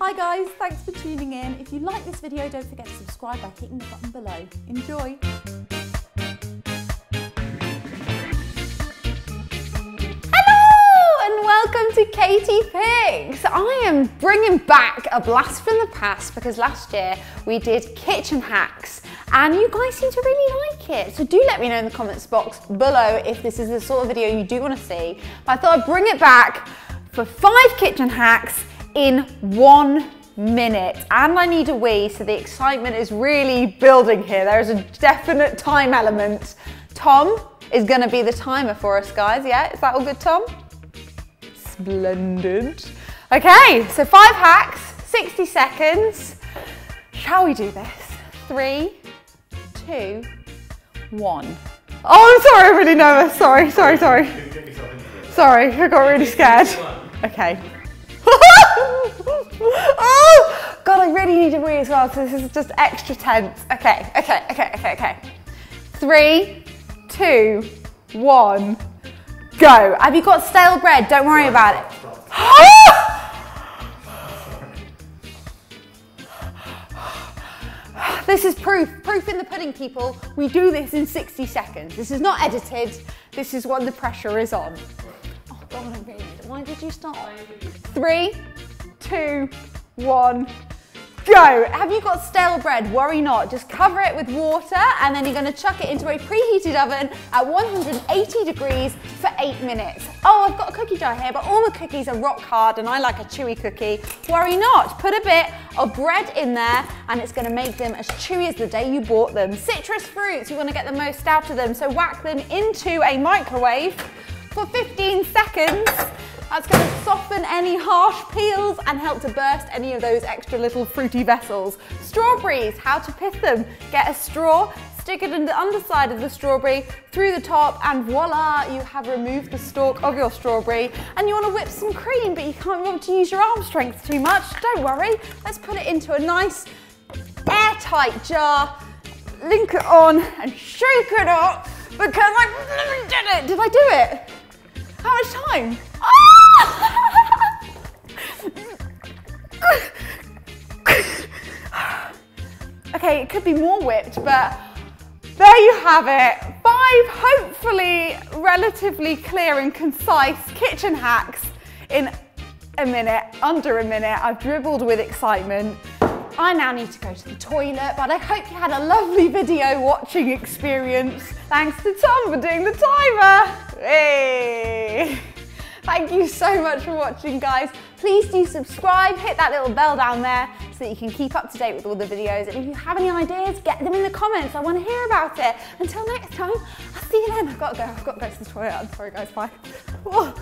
Hi guys, thanks for tuning in. If you like this video, don't forget to subscribe by hitting the button below. Enjoy! Hello and welcome to katiepix. I am bringing back a blast from the past because last year we did kitchen hacks and you guys seem to really like it. So do let me know in the comments box below if this is the sort of video you do want to see. But I thought I'd bring it back for 5 kitchen hacks in 1 minute, and I need a wee, so the excitement is really building here. There is a definite time element. Tom is going to be the timer for us, guys. Yeah, is that all good, Tom? Splendid. Okay, so 5 hacks, 60 seconds. Shall we do this? 3, 2, 1. Oh, I'm sorry, I'm really nervous. Sorry. Sorry, I got really scared. Okay. Oh, God, I really need a wee as well, so this is just extra tense. Okay. 3, 2, 1, go. Have you got stale bread? Don't worry about it. This is proof in the pudding, people. We do this in 60 seconds. This is not edited. This is when the pressure is on. Oh, God, I really need it. Why did you stop? 3, 2, 1, go. Have you got stale bread? Worry not. Just cover it with water and then you're going to chuck it into a preheated oven at 180 degrees for 8 minutes. Oh, I've got a cookie jar here, but all the cookies are rock hard and I like a chewy cookie. Worry not. Put a bit of bread in there and it's going to make them as chewy as the day you bought them. Citrus fruits, you want to get the most out of them, so whack them into a microwave for 15 seconds. That's going to soften any harsh peels and help to burst any of those extra little fruity vessels. Strawberries, how to pick them. Get a straw, stick it in the underside of the strawberry, through the top, and voila, you have removed the stalk of your strawberry. And you want to whip some cream, but you can't want to use your arm strength too much. Don't worry, let's put it into a nice airtight jar, link it on, and shake it up, because I did it. Did I do it? How much time? Okay, it could be more whipped, but there you have it. 5 hopefully relatively clear and concise kitchen hacks in a minute, under a minute. I've dribbled with excitement. I now need to go to the toilet, but I hope you had a lovely video watching experience. Thanks to Tom for doing the timer. Hey! Thank you so much for watching, guys. Please do subscribe, hit that little bell down there so that you can keep up to date with all the videos. And if you have any ideas, get them in the comments. I want to hear about it. Until next time, I'll see you then. I've got to go to the toilet. I'm sorry, guys. Bye. Whoa.